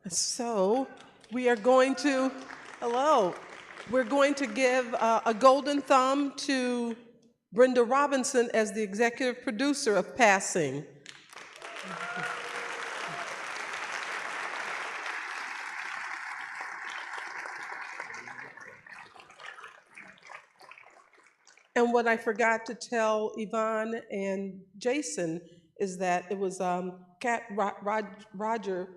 So we are going to, hello, we're going to give a golden thumb to Brenda Robinson as the executive producer of Passing. And what I forgot to tell Yvonne and Jason is that it was Roger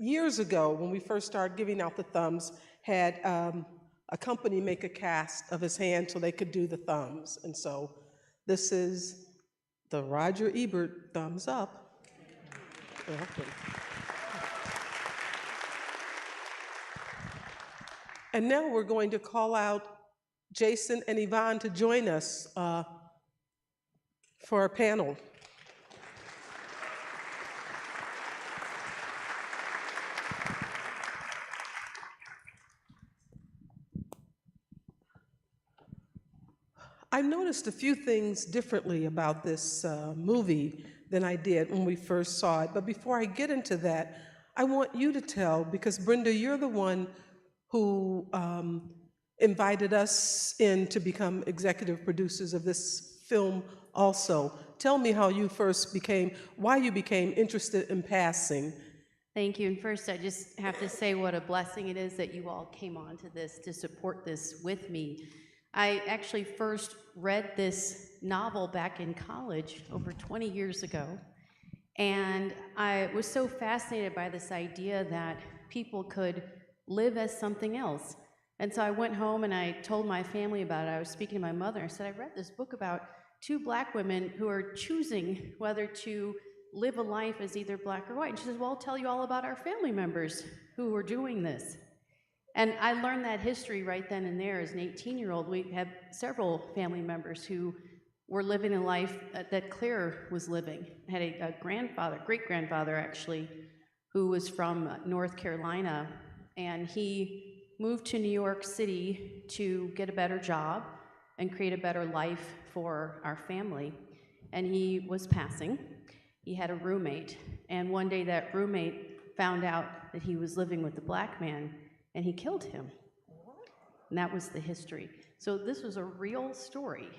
years ago when we first started giving out the thumbs had a company make a cast of his hand so they could do the thumbs. And so this is the Roger Ebert thumbs up. And now we're going to call out Jason and Yvonne to join us for our panel. I noticed a few things differently about this movie than I did when we first saw it. But before I get into that, I want you to tell, because Brenda, you're the one who invited us in to become executive producers of this film also. Tell me how you first became, why you became interested in Passing. Thank you. And first, I just have to say what a blessing it is that you all came on to this to support this with me. I actually first read this novel back in college over 20 years ago, and I was so fascinated by this idea that people could live as something else. And so I went home and I told my family about it. I was speaking to my mother. I said, I read this book about two black women who are choosing whether to live a life as either black or white. And she says, well, I'll tell you all about our family members who were doing this. And I learned that history right then and there. As an 18-year-old, we had several family members who were living a life that Claire was living. I had a grandfather, great-grandfather actually, who was from North Carolina, and he moved to New York City to get a better job and create a better life for our family. And he was passing. He had a roommate, and one day that roommate found out that he was living with a black man, and he killed him. And that was the history. So this was a real story.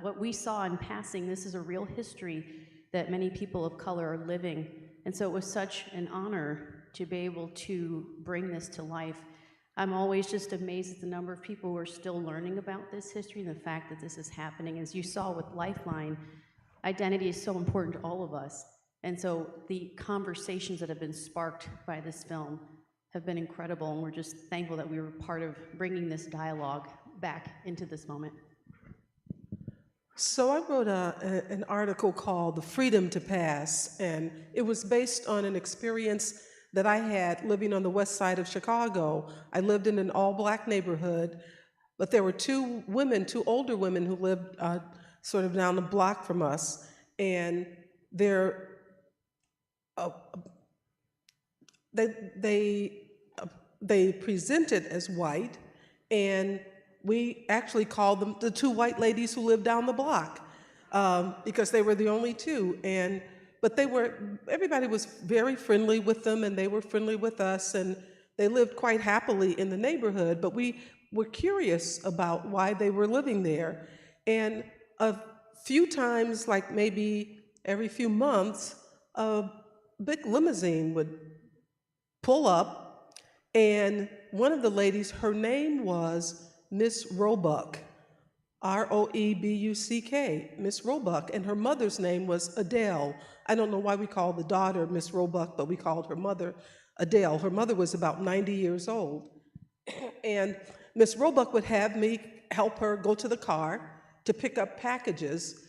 What we saw in Passing, this is a real history that many people of color are living. And so it was such an honor to be able to bring this to life. I'm always just amazed at the number of people who are still learning about this history and the fact that this is happening. As you saw with Lifeline, identity is so important to all of us. And so the conversations that have been sparked by this film have been incredible, and we're just thankful that we were part of bringing this dialogue back into this moment. So I wrote an article called The Freedom to Pass, and it was based on an experience that I had living on the west side of Chicago. I lived in an all-black neighborhood, but there were two older women who lived sort of down the block from us, and they presented as white, and we actually called them the two white ladies who lived down the block because they were the only two. But everybody was very friendly with them, and they were friendly with us, and they lived quite happily in the neighborhood. But we were curious about why they were living there, and a few times, like maybe every few months, a big limousine would pull up, and one of the ladies, her name was Miss Roebuck, Roebuck, Miss Roebuck, and her mother's name was Adele. I don't know why we called the daughter Miss Roebuck, but we called her mother Adele. Her mother was about 90 years old. And Miss Roebuck would have me help her go to the car to pick up packages.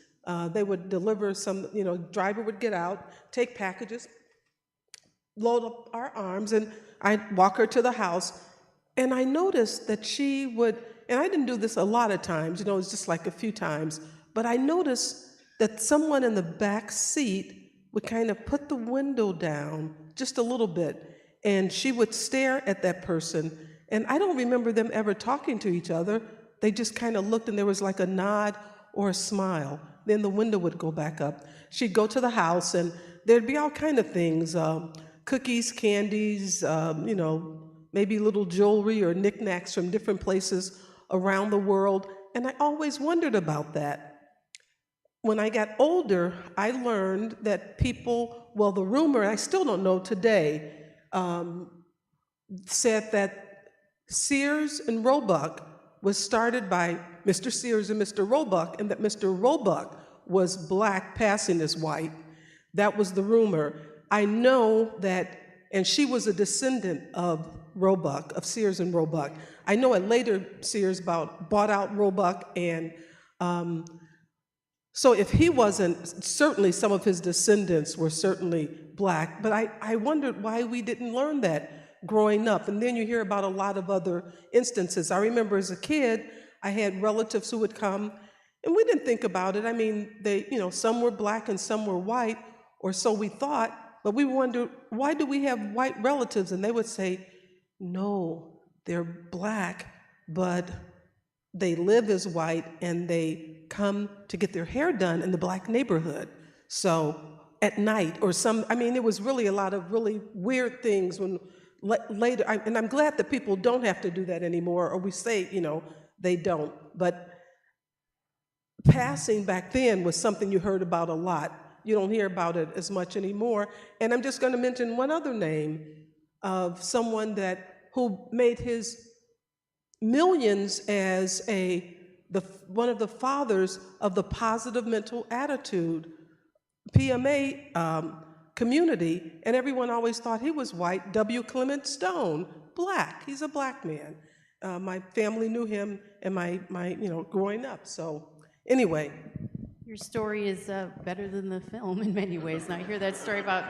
They would deliver some, driver would get out, take packages, load up our arms, and I'd walk her to the house. And I noticed that she would, and I didn't do this a lot of times, it was just like a few times, but I noticed that someone in the back seat would kind of put the window down just a little bit, and she would stare at that person. And I don't remember them ever talking to each other. They just kind of looked, and there was like a nod or a smile. Then the window would go back up. She'd go to the house, and there'd be all kind of things, cookies, candies, maybe little jewelry or knickknacks from different places around the world. And I always wondered about that. When I got older, I learned that people, well, the rumor, I still don't know today, said that Sears and Roebuck was started by Mr. Sears and Mr. Roebuck, and that Mr. Roebuck was black passing as white. That was the rumor. I know that, and she was a descendant of Roebuck, of Sears and Roebuck. I know at later Sears bought out Roebuck, and so if he wasn't, certainly some of his descendants were certainly black, but I wondered why we didn't learn that growing up. And then you hear about a lot of other instances. I remember as a kid, I had relatives who would come, and we didn't think about it. I mean, some were black and some were white, or so we thought, but we wondered, why do we have white relatives? And they would say, no, they're black, but they live as white and they come to get their hair done in the black neighborhood. So at night or it was really a lot of really weird things when later, and I'm glad that people don't have to do that anymore, or we say, they don't. But passing back then was something you heard about a lot. You don't hear about it as much anymore. And I'm just going to mention one other name of someone who made his millions as one of the fathers of the positive mental attitude PMA community, and everyone always thought he was white. W. Clement Stone, black. He's a black man. My family knew him and my growing up. So anyway. Your story is better than the film in many ways. And I hear that story about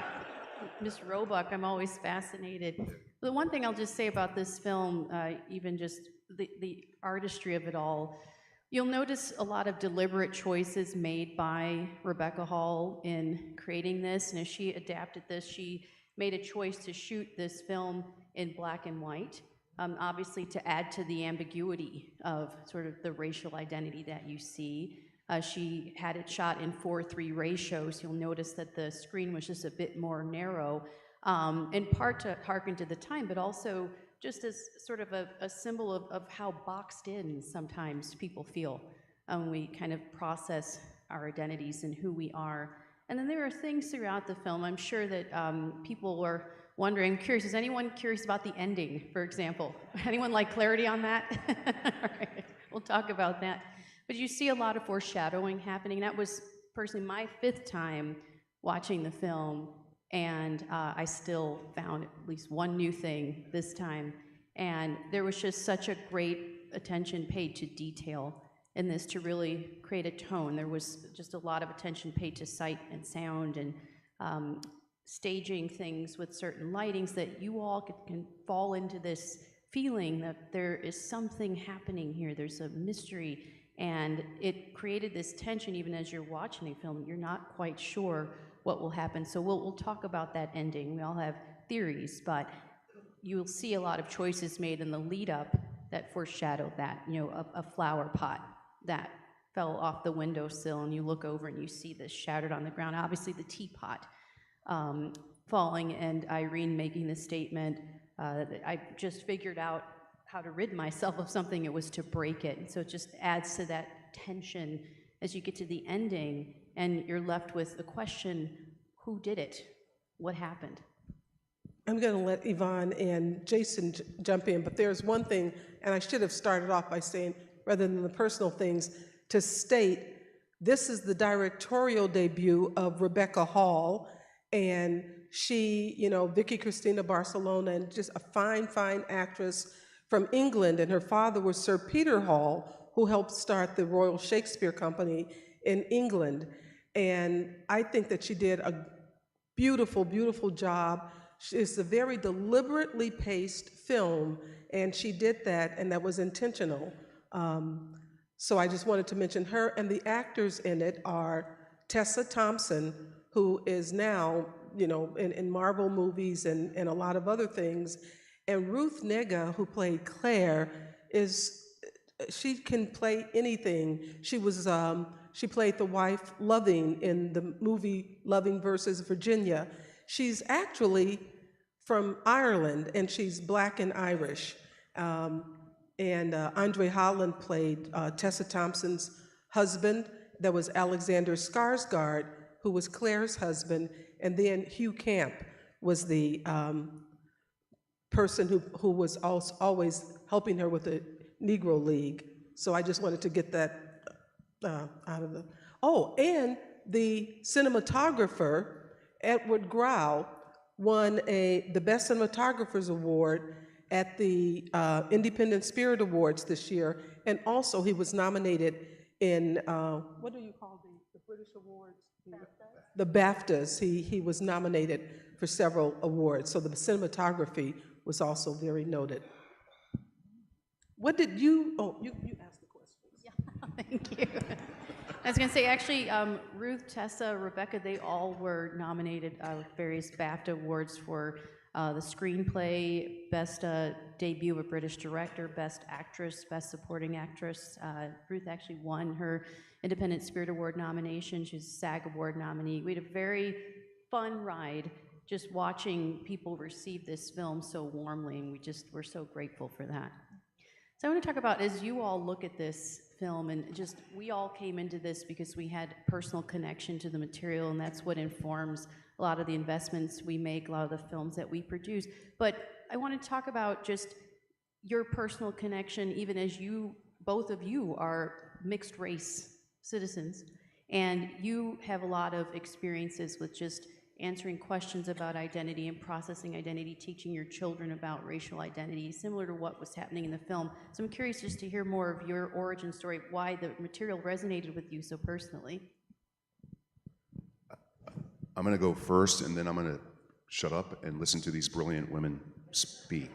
Miss Roebuck. I'm always fascinated. The one thing I'll just say about this film, even just the artistry of it all, you'll notice a lot of deliberate choices made by Rebecca Hall in creating this. And as she adapted this, she made a choice to shoot this film in black and white, obviously to add to the ambiguity of sort of the racial identity that you see. She had it shot in 4:3 ratios. You'll notice that the screen was just a bit more narrow, in part to hearken to the time, but also just as sort of a symbol of how boxed in sometimes people feel when we kind of process our identities and who we are. And then there are things throughout the film, I'm sure that people were wondering, curious, is anyone curious about the ending, for example? Anyone like clarity on that? All right, we'll talk about that. But you see a lot of foreshadowing happening. That was personally my 5th time watching the film, and I still found at least one new thing this time. And there was just such a great attention paid to detail in this to really create a tone. There was just a lot of attention paid to sight and sound and staging things with certain lightings that you all can fall into this feeling that there is something happening here. There's a mystery. And it created this tension even as you're watching the film. You're not quite sure what will happen. So we'll talk about that ending. We all have theories, but you'll see a lot of choices made in the lead up that foreshadow that. A flower pot that fell off the windowsill, and you look over and you see this shattered on the ground. Obviously the teapot falling, and Irene making the statement that I just figured out how to rid myself of something, it was to break it. And so it just adds to that tension as you get to the ending, and you're left with the question, who did it? What happened? I'm going to let Yvonne and Jason jump in, but there's one thing, and I should have started off by saying, rather than the personal things, to state this is the directorial debut of Rebecca Hall, and she, Vicky Cristina Barcelona, and just a fine, fine actress from England, and her father was Sir Peter Hall, who helped start the Royal Shakespeare Company in England. And I think that she did a beautiful, beautiful job. It's a very deliberately paced film, and she did that, and that was intentional. So I just wanted to mention her, and the actors in it are Tessa Thompson, who is now, in Marvel movies and a lot of other things, and Ruth Negga, who played Claire, she can play anything. She played the wife Loving in the movie Loving versus Virginia. She's actually from Ireland, and she's black and Irish. Andre Holland played Tessa Thompson's husband. There was Alexander Skarsgård, who was Claire's husband, and then Hugh Camp was the person who was also always helping her with the Negro League. So I just wanted to get that out of the. Oh, and the cinematographer, Edward Grau, won the Best Cinematographers Award at the Independent Spirit Awards this year, and also he was nominated in, what do you call the British awards? The BAFTAs. He was nominated for several awards, so the cinematography was also very noted. What did you, oh, you asked the questions. Yeah, thank you. I was going to say, actually, Ruth, Tessa, Rebecca, they all were nominated with various BAFTA awards for the screenplay, best debut of a British director, best actress, best supporting actress. Ruth actually won her Independent Spirit Award nomination. She's a SAG Award nominee. We had a very fun ride just watching people receive this film so warmly, and we're so grateful for that. So I want to talk about, as you all look at this film, and just, we all came into this because we had personal connection to the material, and that's what informs a lot of the investments we make, a lot of the films that we produce. But I want to talk about just your personal connection, even as both of you are mixed race citizens, and you have a lot of experiences with just answering questions about identity and processing identity, teaching your children about racial identity, similar to what was happening in the film. So I'm curious just to hear more of your origin story, why the material resonated with you so personally. I'm going to go first, and then I'm going to shut up and listen to these brilliant women speak.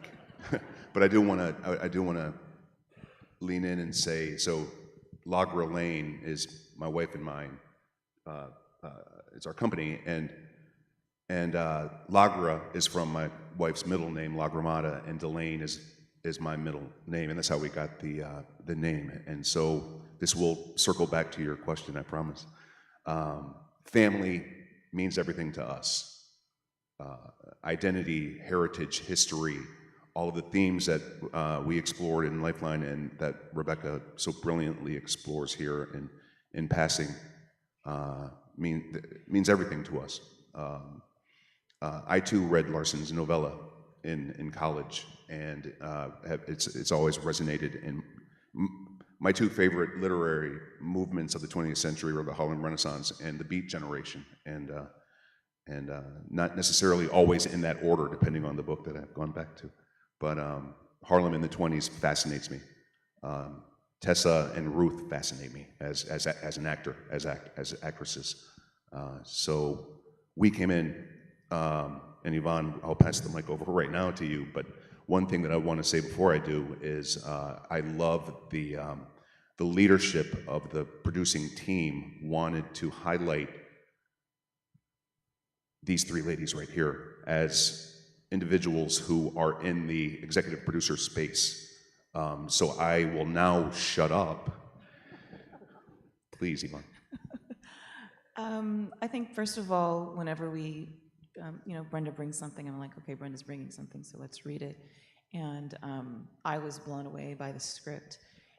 But I do want to lean in and say, so Lagra Lane is my wife and mine. It's our company, and Lagra is from my wife's middle name, Lagramata, and Delane is my middle name, and that's how we got the name. And so this will circle back to your question, I promise. Family means everything to us. Identity, heritage, history, all of the themes that we explored in Lifeline and that Rebecca so brilliantly explores here in passing means everything to us. I too read Larson's novella in college, and it's always resonated. And my two favorite literary movements of the 20th century were the Harlem Renaissance and the Beat Generation, and not necessarily always in that order, depending on the book that I've gone back to. But Harlem in the 20s fascinates me. Tessa and Ruth fascinate me as an actor, as actresses. So we came in, and Yvonne, I'll pass the mic over right now to you, but one thing that I want to say before I do is I love the leadership of the producing team wanted to highlight these three ladies right here as individuals who are in the executive producer space. So I will now shut up. Please, Yvonne. I think, first of all, whenever we, Brenda brings something, I'm like, okay, Brenda's bringing something, so let's read it. And I was blown away by the script.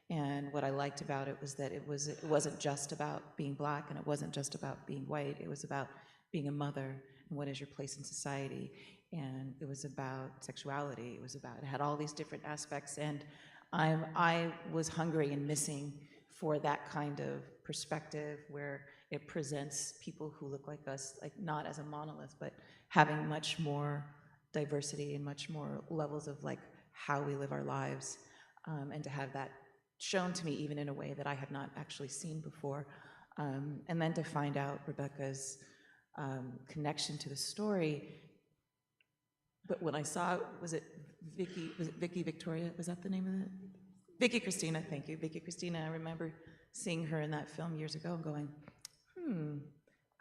And what I liked about it was that it wasn't just about being Black, and it wasn't just about being white. It was about being a mother and what is your place in society. And it was about sexuality. It had all these different aspects. And I was hungry and missing for that kind of perspective where it presents people who look like us, like not as a monolith, but having much more diversity and much more levels of like how we live our lives, and to have that shown to me even in a way that I had not actually seen before. And then to find out Rebecca's connection to the story. But when I saw, was it Vicky Victoria? Was that the name of it? Vicky Cristina, thank you. Vicky Cristina, I remember seeing her in that film years ago and going,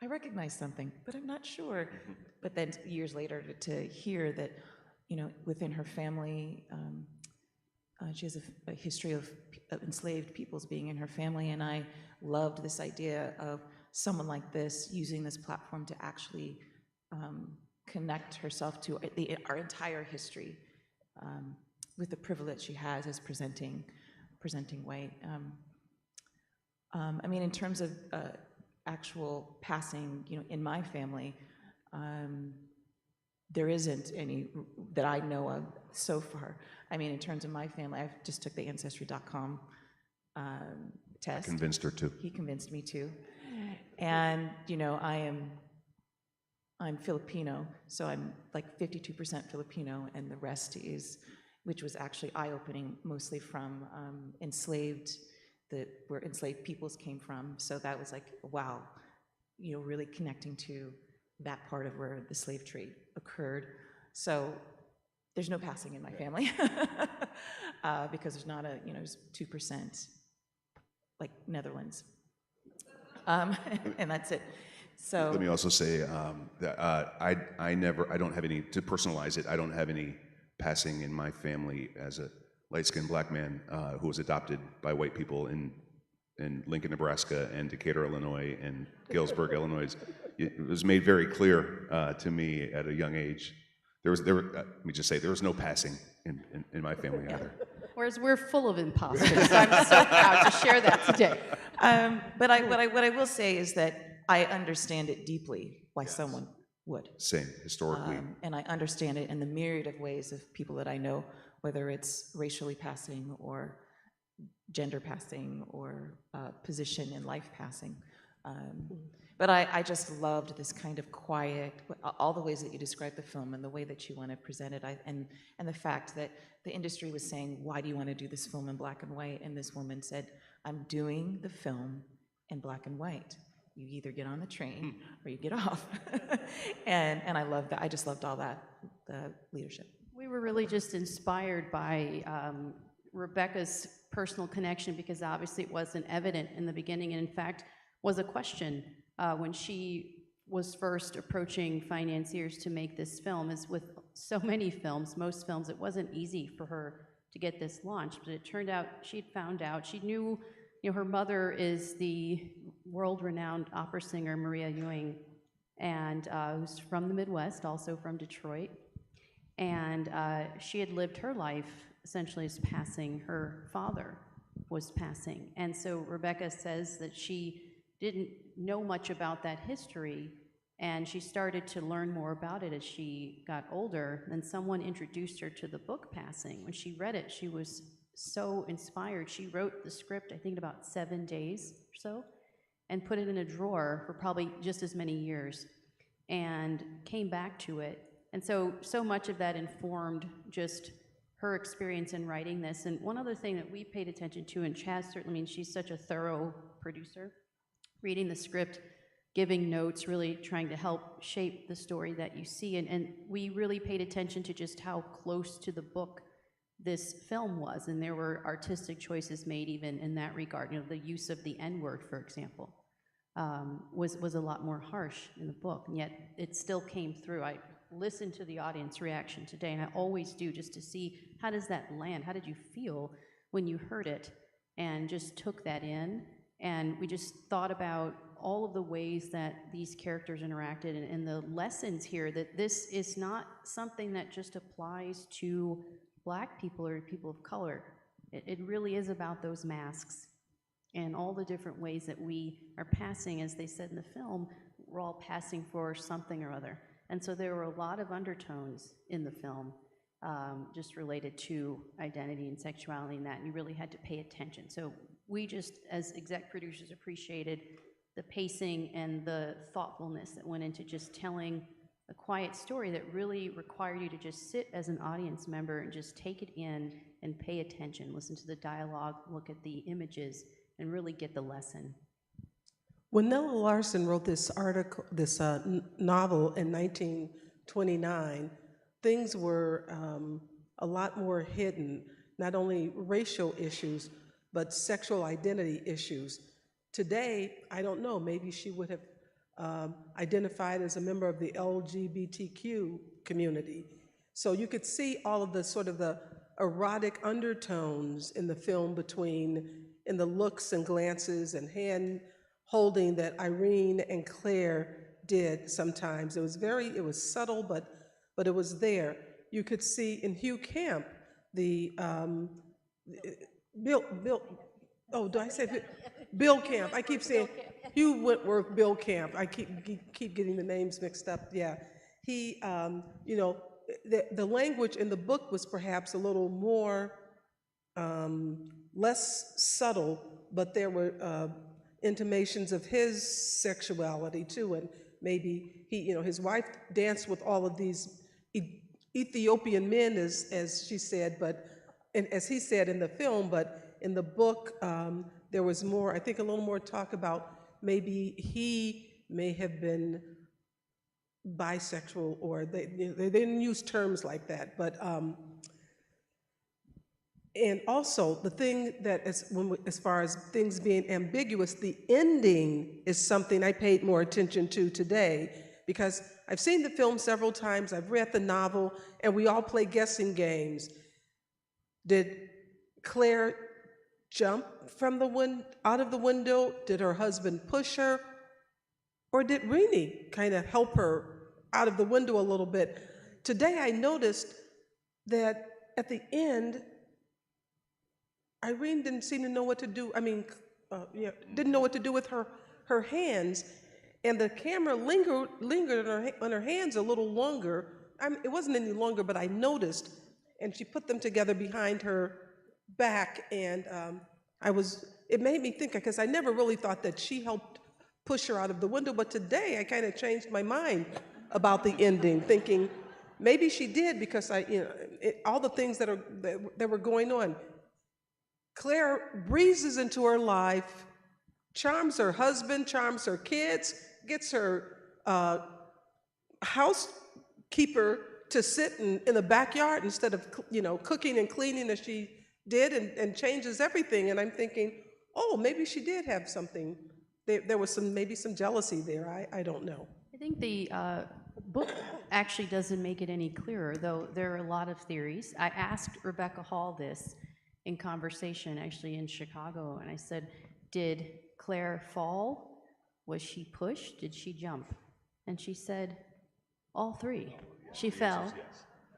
I recognize something, but I'm not sure. But then years later to hear that, within her family, she has a history of enslaved peoples being in her family, and I loved this idea of someone like this using this platform to actually connect herself to our entire history with the privilege she has as presenting white. I mean, in terms of actual passing, in my family, there isn't any that I know of so far. I mean, in terms of my family, I just took the Ancestry.com test. Convinced her to. He convinced me to. And, I'm Filipino, so I'm like 52% Filipino, and the rest is, which was actually eye-opening, mostly from where enslaved peoples came from. So that was like, wow, really connecting to that part of where the slave trade occurred. So there's no passing in my family because there's not there's 2%, like Netherlands. And that's it. So Let me also say that I don't have any, to personalize it, I don't have any passing in my family as a light-skinned black man who was adopted by white people in Lincoln, Nebraska, and Decatur, Illinois, and Galesburg, Illinois. It was made very clear to me at a young age. Let me just say, there was no passing in my family either. Whereas we're full of imposters. So I'm so proud to share that today. But what I will say is that I understand it deeply why someone would. Same, historically. And I understand it in the myriad of ways of people that I know, whether it's racially passing or gender passing or position in life passing. But I just loved this kind of quiet, all the ways that you described the film and the way that you want to present it, and the fact that the industry was saying, why do you want to do this film in black and white? And this woman said, I'm doing the film in black and white. You either get on the train or you get off. and I love that. I just loved all that, the leadership. We were really just inspired by Rebecca's personal connection, because obviously it wasn't evident in the beginning, and in fact was a question when she was first approaching financiers to make this film. As with so many films, most films, it wasn't easy for her to get this launched, but it turned out she'd found out. She knew, her mother is the world-renowned opera singer Maria Ewing, and who's from the Midwest, also from Detroit. And she had lived her life essentially as passing. Her father was passing. And so Rebecca says that she didn't know much about that history, and she started to learn more about it as she got older. Then someone introduced her to the book Passing. When she read it, she was so inspired. She wrote the script, I think, in about 7 days or so, and put it in a drawer for probably just as many years, and came back to it. And so much of that informed just her experience in writing this. And one other thing that we paid attention to, and Chaz certainly, she's such a thorough producer, reading the script, giving notes, really trying to help shape the story that you see. And we really paid attention to just how close to the book this film was. And there were artistic choices made even in that regard. The use of the N-word, for example, was a lot more harsh in the book, and yet it still came through. I listened to the audience reaction today, and I always do, just to see, how does that land? How did you feel when you heard it? And just took that in, and we just thought about all of the ways that these characters interacted, and the lessons here, that this is not something that just applies to Black people or people of color. It really is about those masks and all the different ways that we are passing. As they said in the film, we're all passing for something or other. And so there were a lot of undertones in the film just related to identity and sexuality and that, and you really had to pay attention. So we just, as exec producers, appreciated the pacing and the thoughtfulness that went into just telling a quiet story that really required you to just sit as an audience member and just take it in and pay attention, listen to the dialogue, look at the images, and really get the lesson. When Nella Larson wrote this article, this novel in 1929, things were a lot more hidden, not only racial issues, but sexual identity issues. Today, I don't know, maybe she would have identified as a member of the LGBTQ community. So you could see all of the sort of the erotic undertones in the film in the looks and glances and hand holding that Irene and Claire did sometimes. It was subtle, but it was there. You could see in Hugh Camp, the, Bill, oh, do I say Bill Camp? I keep saying Hugh Whitworth, Bill Camp. I keep getting the names mixed up, yeah. He, you know, the language in the book was perhaps a little more, less subtle, but there were intimations of his sexuality too, and maybe he, you know, his wife danced with all of these Ethiopian men, as she said, and as he said in the film, but in the book, there was more, I think a little more talk about maybe he may have been bisexual, or they didn't use terms like that, but and also the thing that as far as things being ambiguous, the ending is something I paid more attention to today, because I've seen the film several times, I've read the novel, and we all play guessing games. Did Claire jump from out of the window? Did her husband push her? Or did Renee kind of help her out of the window a little bit? Today I noticed that at the end, Irene didn't seem to know what to do. I mean, yeah, didn't know what to do with her hands, and the camera lingered on her hands a little longer. It wasn't any longer, but I noticed, and she put them together behind her back, and it made me think, because I never really thought that she helped push her out of the window, but today I kind of changed my mind about the ending, thinking maybe she did, because all the things that were going on. Claire breezes into her life, charms her husband, charms her kids, gets her housekeeper to sit in the backyard instead of, you know, cooking and cleaning as she did, and changes everything. And I'm thinking, oh, maybe she did have something. There was maybe some jealousy there. I don't know. I think the book actually doesn't make it any clearer, though there are a lot of theories. I asked Rebecca Hall this in conversation, actually in Chicago, and I said, did Claire fall? Was she pushed? Did she jump? And she said, all three. She fell,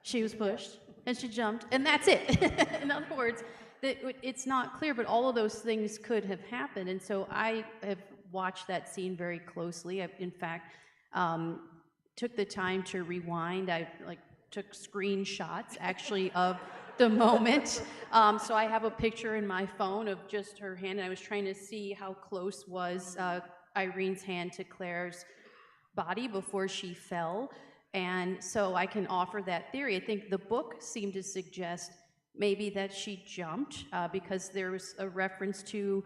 she was pushed, and she jumped, and that's it. In other words, it's not clear, but all of those things could have happened. And so I have watched that scene very closely. I, in fact, took the time to rewind. I took screenshots actually of the moment. So I have a picture in my phone of just her hand, and I was trying to see how close was Irene's hand to Claire's body before she fell. And so I can offer that theory. I think the book seemed to suggest maybe that she jumped because there was a reference to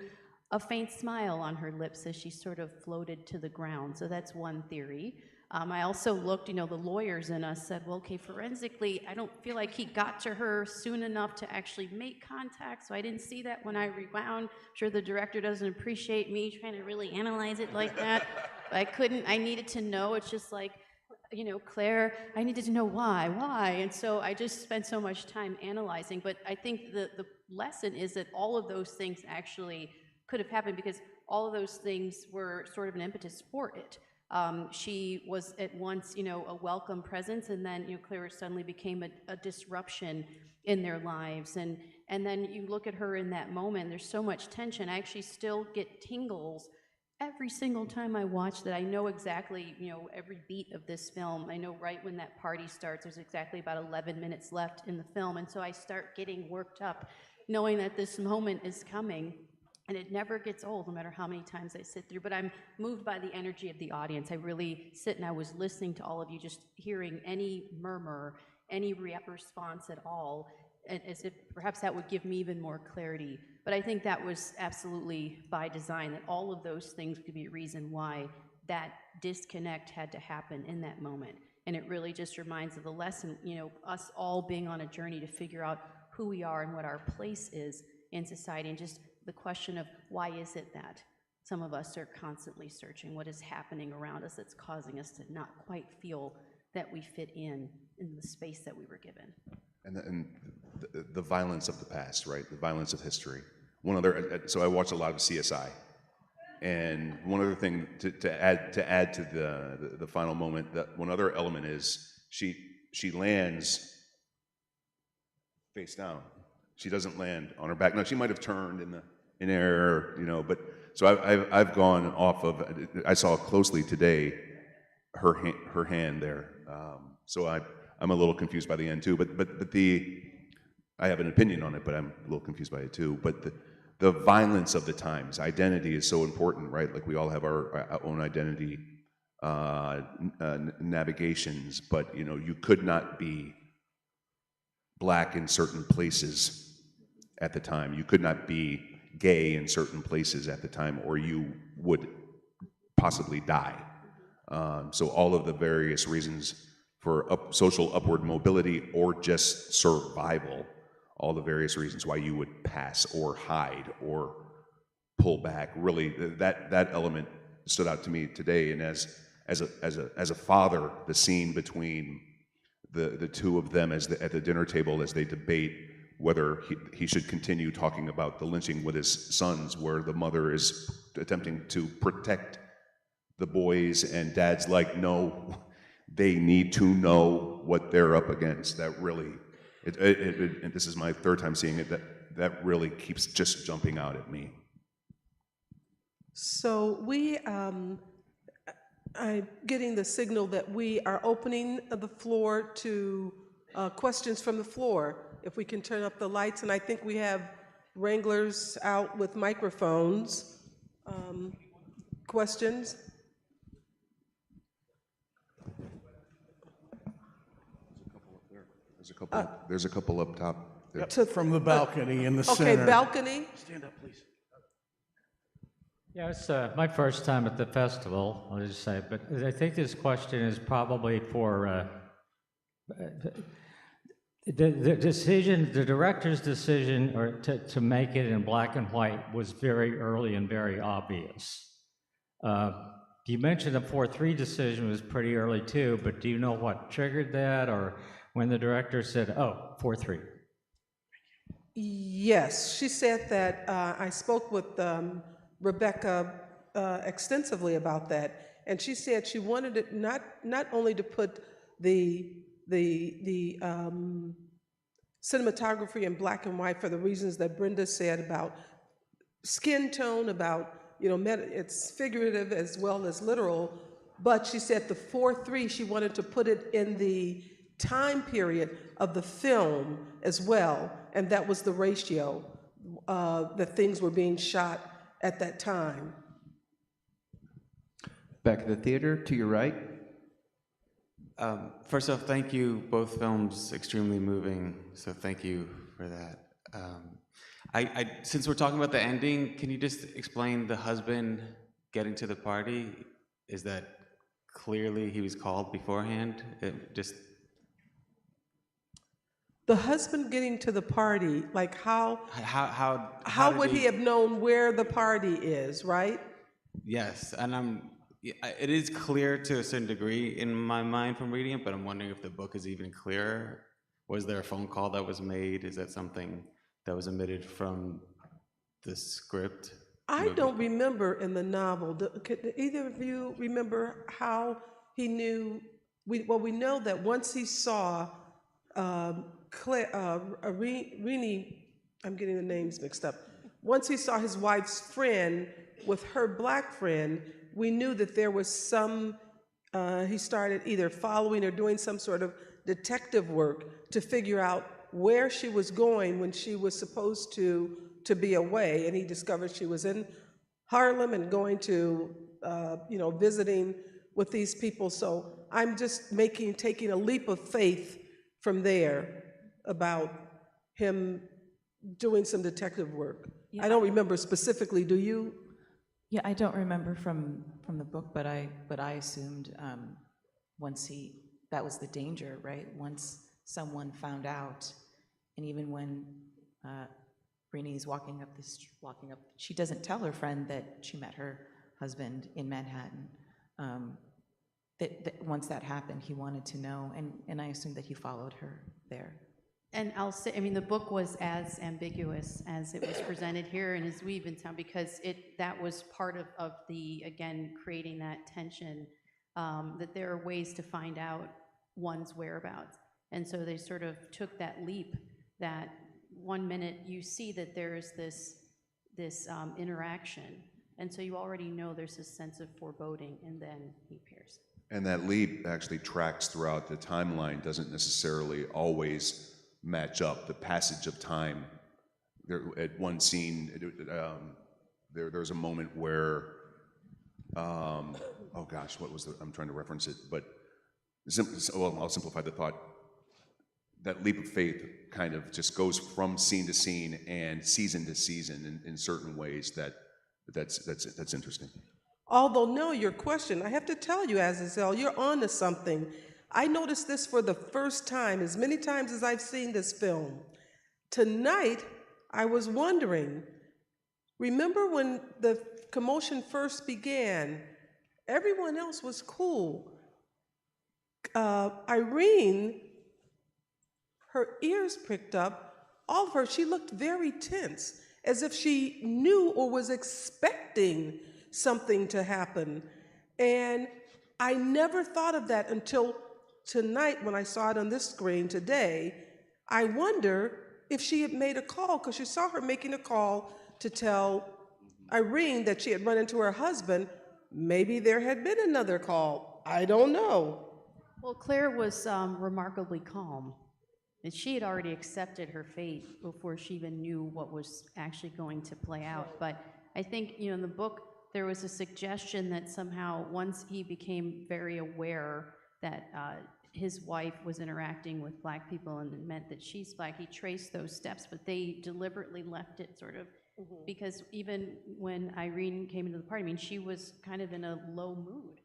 a faint smile on her lips as she sort of floated to the ground. So that's one theory. I also looked, you know, the lawyers in us said, well, okay, forensically, I don't feel like he got to her soon enough to actually make contact, so I didn't see that when I rewound. I'm sure the director doesn't appreciate me trying to really analyze it like that. But I couldn't, I needed to know. It's just like, you know, Claire, I needed to know why? And so I just spent so much time analyzing. But I think the lesson is that all of those things actually could have happened, because all of those things were sort of an impetus for it. She was at once, you know, a welcome presence, and then, you know, Claire suddenly became a disruption in their lives. And then you look at her in that moment, there's so much tension. I actually still get tingles every single time I watch that. I know exactly, you know, every beat of this film. I know right when that party starts, there's exactly about 11 minutes left in the film. And so I start getting worked up, knowing that this moment is coming. And it never gets old, no matter how many times I sit through. But I'm moved by the energy of the audience. I really sit and I was listening to all of you, just hearing any murmur, any response at all, as if perhaps that would give me even more clarity. But I think that was absolutely by design, that all of those things could be a reason why that disconnect had to happen in that moment. And it really just reminds of the lesson, you know, us all being on a journey to figure out who we are and what our place is in society, and just the question of why is it that some of us are constantly searching what is happening around us that's causing us to not quite feel that we fit in the space that we were given. And the violence of the past, right? The violence of history. One other, so I watch a lot of CSI, And one other thing to add to the final moment, that one other element is she lands face down. She doesn't land on her back. Now she might have turned in air, you know, but so I've gone off of. I saw closely today her hand there. So I'm a little confused by the end too. But I have an opinion on it, but I'm a little confused by it too. But the violence of the times, identity is so important, right? Like we all have our own identity navigations, but you know, you could not be black in certain places at the time. You could not be gay in certain places at the time, or you would possibly die. So all of the various reasons for social upward mobility or just survival, all the various reasons why you would pass or hide or pull back, really that element stood out to me today. And as a father, the scene between the two of them at the dinner table as they debate whether he should continue talking about the lynching with his sons, where the mother is attempting to protect the boys and dad's like, no, they need to know what they're up against. That really, and this is my third time seeing it, that really keeps just jumping out at me. So I'm getting the signal that we are opening the floor to questions from the floor. If we can turn up the lights, and I think we have wranglers out with microphones. Questions? There's a couple up top. There. From the balcony in the Okay, center. balcony. Stand up, please. Yeah, it's my first time at the festival, I'll just say, but I think this question is probably for the decision, the director's decision or to make it in black and white was very early and very obvious. You mentioned the 4-3 decision was pretty early too, but do you know what triggered that, or when the director said, oh, 4-3? Yes, she said that. I spoke with Rebecca extensively about that, and she said she wanted it not only to put the cinematography in black and white for the reasons that Brenda said about skin tone, about, you know, it's figurative as well as literal, but she said the 4-3, she wanted to put it in the time period of the film as well, and that was the ratio that things were being shot at that time. Back at the theater, to your right. First off, thank you. Both films extremely moving, so thank you for that. Since we're talking about the ending, can you just explain the husband getting to the party? Is that clearly he was called beforehand? The husband getting to the party, like how did would he have known where the party is, right? Yes, and it is clear to a certain degree in my mind from reading it, but I'm wondering if the book is even clearer. Was there a phone call that was made? Is that something that was omitted from the script? I don't remember in the novel. Could either of you remember how he knew? We know that once he saw Renee, I'm getting the names mixed up. Once he saw his wife's friend with her black friend, we knew that there was some, he started either following or doing some sort of detective work to figure out where she was going when she was supposed to be away, and he discovered she was in Harlem and going to, visiting with these people. So I'm just taking a leap of faith from there about him doing some detective work. Yeah. I don't remember specifically, do you? Yeah, I don't remember from the book, but I assumed that was the danger, right? Once someone found out, and even when Renee's walking up, she doesn't tell her friend that she met her husband in Manhattan. That once that happened, he wanted to know, and I assumed that he followed her there. And I'll say, I mean, the book was as ambiguous as it was presented here and as we've been town, because that was part of the, again, creating that tension, that there are ways to find out one's whereabouts. And so they sort of took that leap that one minute you see that there's this interaction, and so you already know there's this sense of foreboding, and then he appears. And that leap actually tracks throughout the timeline, doesn't necessarily always match up. The passage of time. There, at one scene, there's a moment where, oh gosh, what was I'm trying to reference it, but well, I'll simplify the thought. That leap of faith kind of just goes from scene to scene and season to season in certain ways that's interesting. Although, no, your question, I have to tell you, Azazel, you're on to something. I noticed this for the first time, as many times as I've seen this film. Tonight, I was wondering, remember when the commotion first began, everyone else was cool. Irene, her ears pricked up, all of her, she looked very tense, as if she knew or was expecting something to happen. And I never thought of that until tonight when I saw it on this screen today. I wonder if she had made a call, because you saw her making a call to tell Irene that she had run into her husband. Maybe there had been another call. I don't know. Well, Claire was remarkably calm, and she had already accepted her fate before she even knew what was actually going to play out. But I think, in the book, there was a suggestion that somehow once he became very aware that his wife was interacting with Black people and it meant that she's Black, he traced those steps, but they deliberately left it sort of, because even when Irene came into the party, I mean, she was kind of in a low mood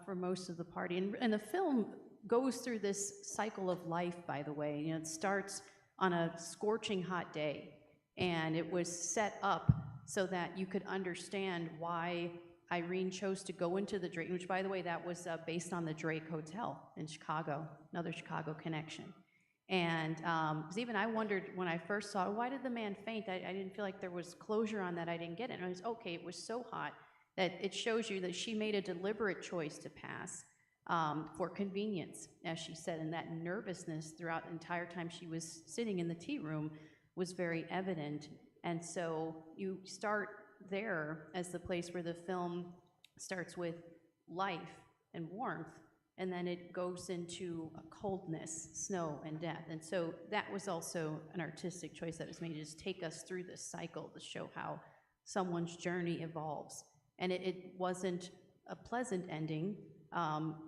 for most of the party. And the film goes through this cycle of life, by the way. It starts on a scorching hot day, and it was set up so that you could understand why Irene chose to go into the Drake, which, by the way, that was based on the Drake Hotel in Chicago, another Chicago connection. And because even I wondered when I first saw it, why did the man faint? I didn't feel like there was closure on that. I didn't get it. And I was, okay, it was so hot that it shows you that she made a deliberate choice to pass for convenience, as she said, and that nervousness throughout the entire time she was sitting in the tea room was very evident. And so you start there as the place where the film starts with life and warmth, and then it goes into a coldness, snow, and death. And so that was also an artistic choice that was made to just take us through this cycle to show how someone's journey evolves. And it wasn't a pleasant ending.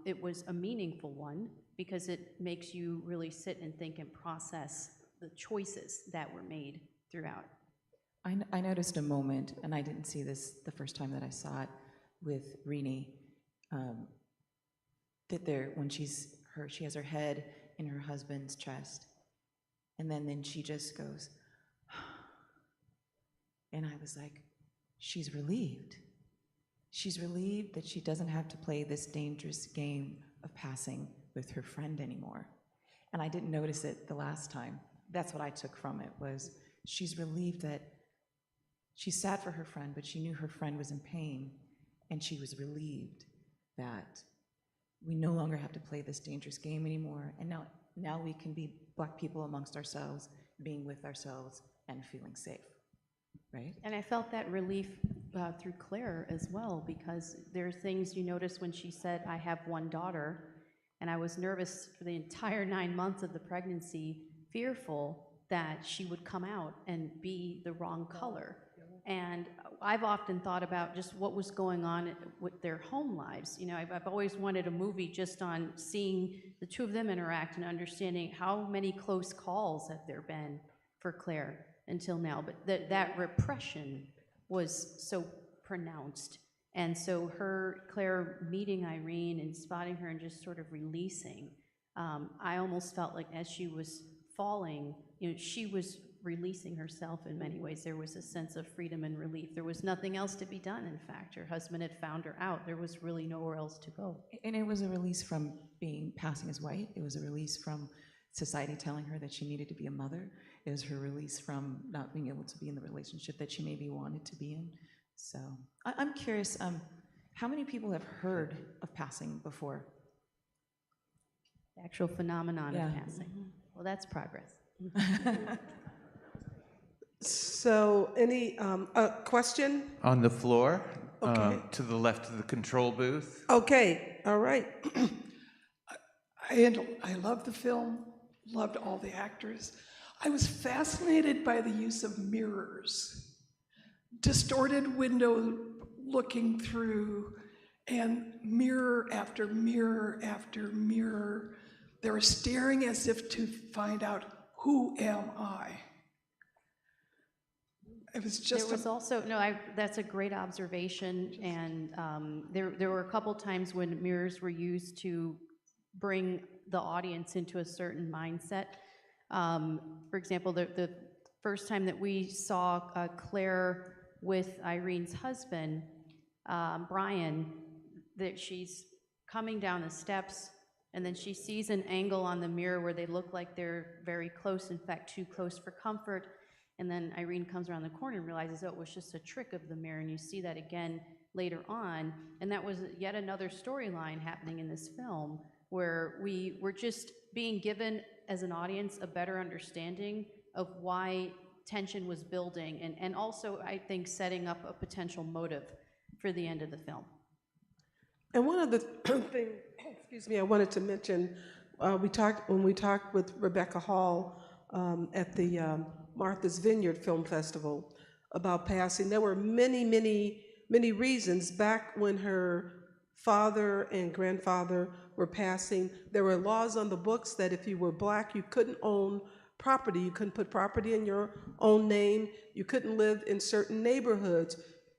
It was a meaningful one because it makes you really sit and think and process the choices that were made throughout. I noticed a moment, and I didn't see this the first time that I saw it with Rini, that when she has her head in her husband's chest, and then she just goes, and I was like, she's relieved. She's relieved that she doesn't have to play this dangerous game of passing with her friend anymore. And I didn't notice it the last time. That's what I took from it, was she's relieved that she's sad for her friend, but she knew her friend was in pain, and she was relieved that we no longer have to play this dangerous game anymore, and now we can be Black people amongst ourselves, being with ourselves, and feeling safe, right? And I felt that relief through Claire as well, because there are things you notice when she said, I have one daughter, and I was nervous for the entire 9 months of the pregnancy, fearful that she would come out and be the wrong color. And I've often thought about just what was going on with their home lives. I've always wanted a movie just on seeing the two of them interact and understanding how many close calls have there been for Claire until now. But that repression was so pronounced. And so Claire meeting Irene and spotting her and just sort of releasing, I almost felt like as she was falling, she was releasing herself in many ways. There was a sense of freedom and relief. There was nothing else to be done, in fact. Her husband had found her out. There was really nowhere else to go. And it was a release from passing as white. It was a release from society telling her that she needed to be a mother. It was her release from not being able to be in the relationship that she maybe wanted to be in. So I'm curious, how many people have heard of passing before? The actual phenomenon Yeah. of passing. Well, that's progress. So, any question? On the floor, Okay. to the left of the control booth. Okay, all right. I love the film, loved all the actors. I was fascinated by the use of mirrors, distorted window looking through, and mirror after mirror after mirror. They were staring as if to find out, who am I? It was just There was also, no, that's a great observation, and there were a couple times when mirrors were used to bring the audience into a certain mindset. For example, the first time that we saw Claire with Irene's husband, Brian, that she's coming down the steps, and then she sees an angle on the mirror where they look like they're very close, in fact, too close for comfort. And then Irene comes around the corner and realizes, oh, it was just a trick of the mirror, and you see that again later on. And that was yet another storyline happening in this film, where we were just being given, as an audience, a better understanding of why tension was building, and also, I think, setting up a potential motive for the end of the film. And one other thing, excuse me, I wanted to mention, when we talked with Rebecca Hall at the Martha's Vineyard Film Festival about passing, there were many, many, many reasons. Back when her father and grandfather were passing, there were laws on the books that if you were Black, you couldn't own property. You couldn't put property in your own name. You couldn't live in certain neighborhoods.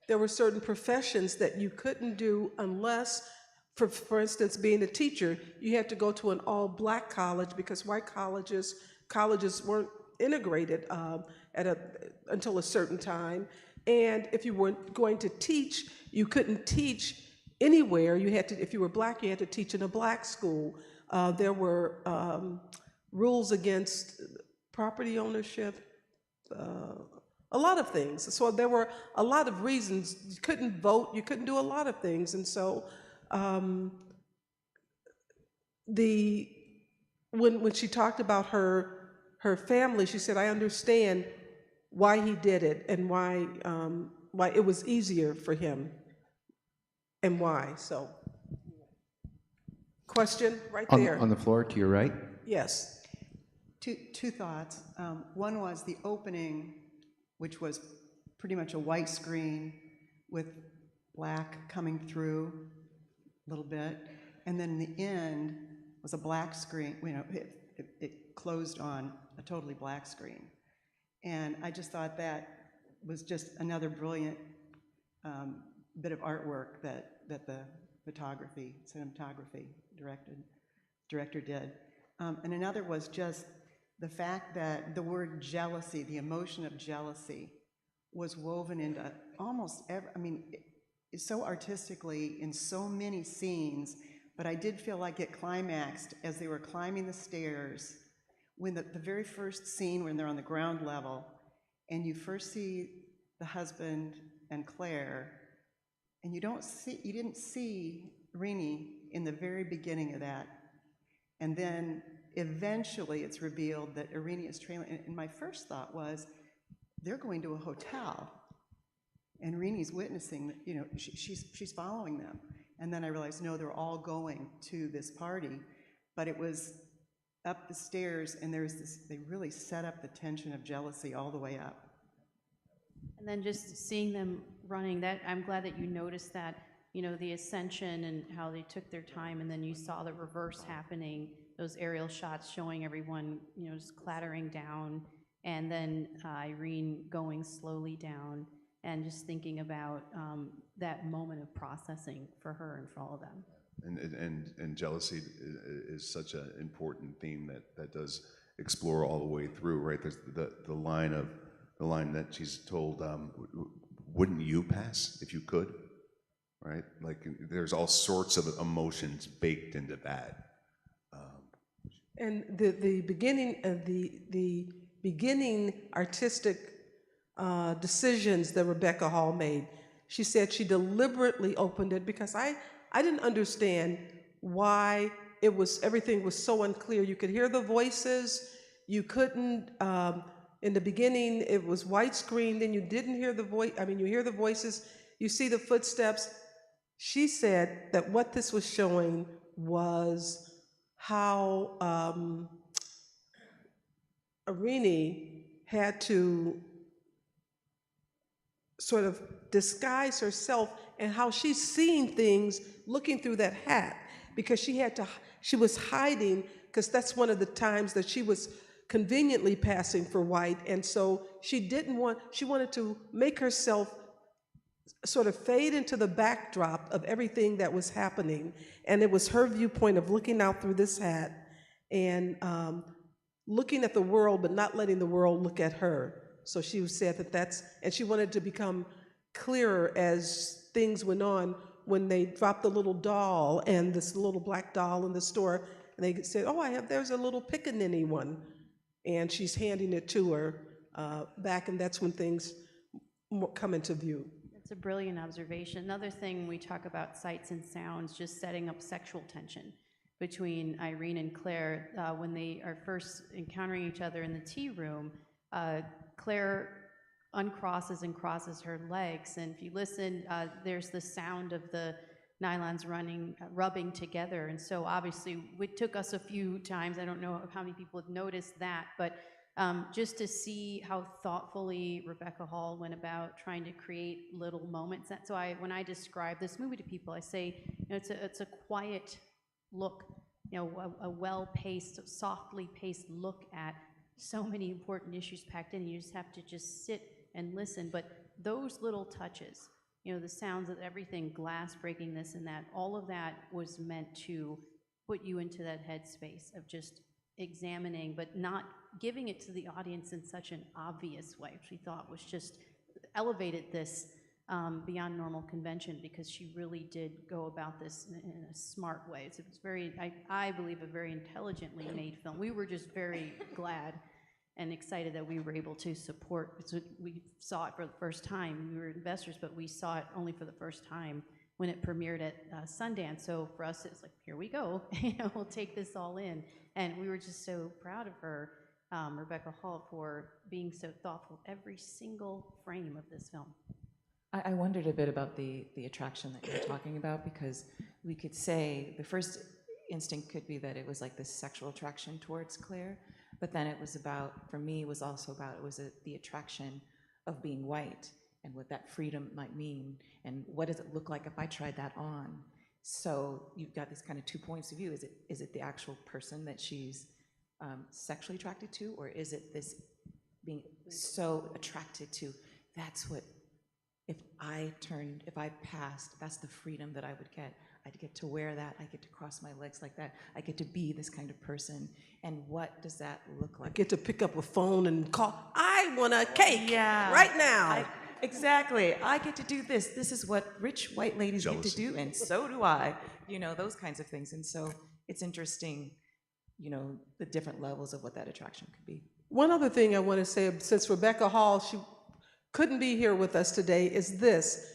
There were certain professions that you couldn't do unless, for instance, being a teacher, you had to go to an all-Black college because white colleges weren't integrated until a certain time. And if you were going to teach, you couldn't teach anywhere. You had to, if you were Black, you had to teach in a Black school. There were rules against property ownership, a lot of things. So there were a lot of reasons. You couldn't vote, you couldn't do a lot of things. And so when she talked about her family, she said, I understand why he did it and why it was easier for him and why. So, question right there. On the floor to your right. Yes. Two thoughts. One was the opening, which was pretty much a white screen with Black coming through a little bit, and then the end was a Black screen. You know, it closed on a totally Black screen, and I just thought that was just another brilliant bit of artwork that the cinematography director did. And another was just the fact that the word jealousy, the emotion of jealousy, was woven into almost every, I mean, it's so artistically in so many scenes, but I did feel like it climaxed as they were climbing the stairs, when the very first scene when they're on the ground level, and you first see the husband and Claire, and you didn't see Renee in the very beginning of that. And then eventually it's revealed that Irene is trailing, and my first thought was, they're going to a hotel, and Renee's witnessing, you know, she's following them. And then I realized, no, they're all going to this party, but it was up the stairs, and there's this, they really set up the tension of jealousy all the way up. And then just seeing them running, that I'm glad that you noticed that, you know, the ascension and how they took their time, and then you saw the reverse happening, those aerial shots showing everyone, you know, just clattering down, and then Irene going slowly down, and just thinking about that moment of processing for her and for all of them. And jealousy is such an important theme that does explore all the way through, right? There's the line that she's told, wouldn't you pass if you could, right? Like, there's all sorts of emotions baked into that. And the beginning artistic decisions that Rebecca Hall made, she said she deliberately opened it because I didn't understand why everything was so unclear. You could hear the voices, you couldn't, in the beginning it was widescreen, then you didn't hear the voice, you hear the voices, you see the footsteps. She said that what this was showing was how Arini had to sort of disguise herself and how she's seeing things looking through that hat because she was hiding because that's one of the times that she was conveniently passing for white, and so she wanted to make herself sort of fade into the backdrop of everything that was happening, and it was her viewpoint of looking out through this hat and looking at the world but not letting the world look at her. So she said and she wanted to become clearer as things went on when they dropped the little doll and this little black doll in the store, and they said, oh, there's a little pickaninny one, and she's handing it to her back, and that's when things come into view. That's a brilliant observation. Another thing, we talk about sights and sounds, just setting up sexual tension between Irene and Claire when they are first encountering each other in the tea room. Claire uncrosses and crosses her legs, and if you listen, there's the sound of the nylons rubbing together, and so obviously it took us a few times, I don't know how many people have noticed that, but just to see how thoughtfully Rebecca Hall went about trying to create little moments. That's why when I describe this movie to people, I say, it's a quiet look, a well-paced, softly paced look at so many important issues packed in. You just have to just sit and listen. But those little touches, the sounds of everything, glass breaking, this and that, all of that was meant to put you into that headspace of just examining, but not giving it to the audience in such an obvious way, which we thought was just elevated this beyond normal convention, because she really did go about this in a smart way. So it's very, I believe, a very intelligently made film. We were just very glad and excited that we were able to support. So we saw it for the first time. We were investors, but we saw it only for the first time when it premiered at Sundance. So for us, it's like, here we go. We'll take this all in. And we were just so proud of her, Rebecca Hall, for being so thoughtful every single frame of this film. I wondered a bit about the attraction that you're talking about, because we could say the first instinct could be that it was like this sexual attraction towards Claire, but then it was about, for me, it was the attraction of being white and what that freedom might mean, and what does it look like if I tried that on? So you've got this kind of 2 points of view. Is it the actual person that she's sexually attracted to, or is it this being so attracted to, that's what, if I passed, that's the freedom that I would get. I'd get to wear that, I get to cross my legs like that, I get to be this kind of person, and what does that look like? I get to pick up a phone and call, I want a cake right now. Exactly, I get to do this. This is what rich white ladies get to do, and so do I. Those kinds of things. And so it's interesting, the different levels of what that attraction could be. One other thing I want to say, since Rebecca Hall, she couldn't be here with us today, is this.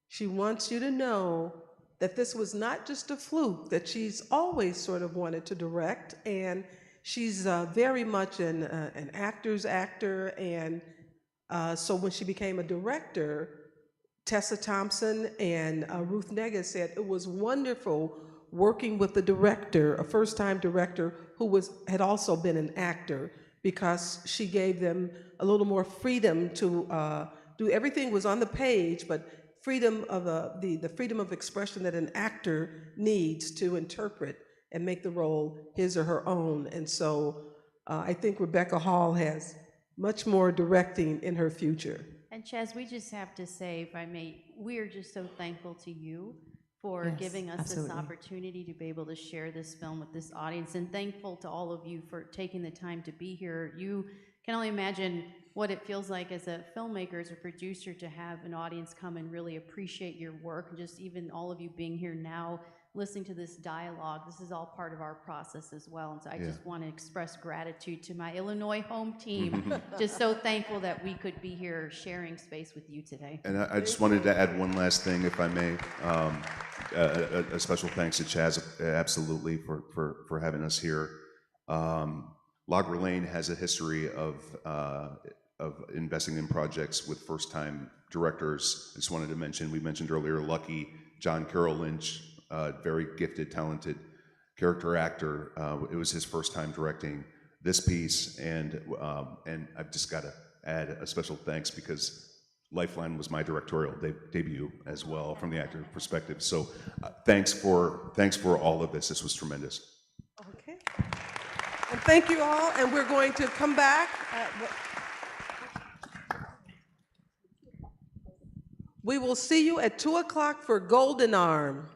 She wants you to know that this was not just a fluke, that she's always sort of wanted to direct, and she's very much an actor's actor, and so when she became a director, Tessa Thompson and Ruth Nega said it was wonderful working with the director, a first-time director who had also been an actor, because she gave them a little more freedom to do everything was on the page, but freedom of the freedom of expression that an actor needs to interpret and make the role his or her own. And so I think Rebecca Hall has much more directing in her future. And Chaz, we just have to say, if I may, we're just so thankful to you for giving us this opportunity to be able to share this film with this audience, and thankful to all of you for taking the time to be here. You can only imagine what it feels like as a filmmaker, as a producer, to have an audience come and really appreciate your work, and just even all of you being here now listening to this dialogue. This is all part of our process as well. And so I just want to express gratitude to my Illinois home team. Just so thankful that we could be here sharing space with you today. And I just wanted to add one last thing, if I may. A special thanks to Chaz, absolutely, for having us here. Logger Lane has a history of investing in projects with first-time directors. I just wanted to mention, we mentioned earlier, Lucky, John Carroll Lynch, very gifted, talented character actor. It was his first time directing this piece, and I've just got to add a special thanks because Lifeline was my directorial debut as well from the actor perspective. So thanks for all of this. This was tremendous. Okay. And thank you all, and we're going to come back. We will see you at 2 o'clock for Golden Arm.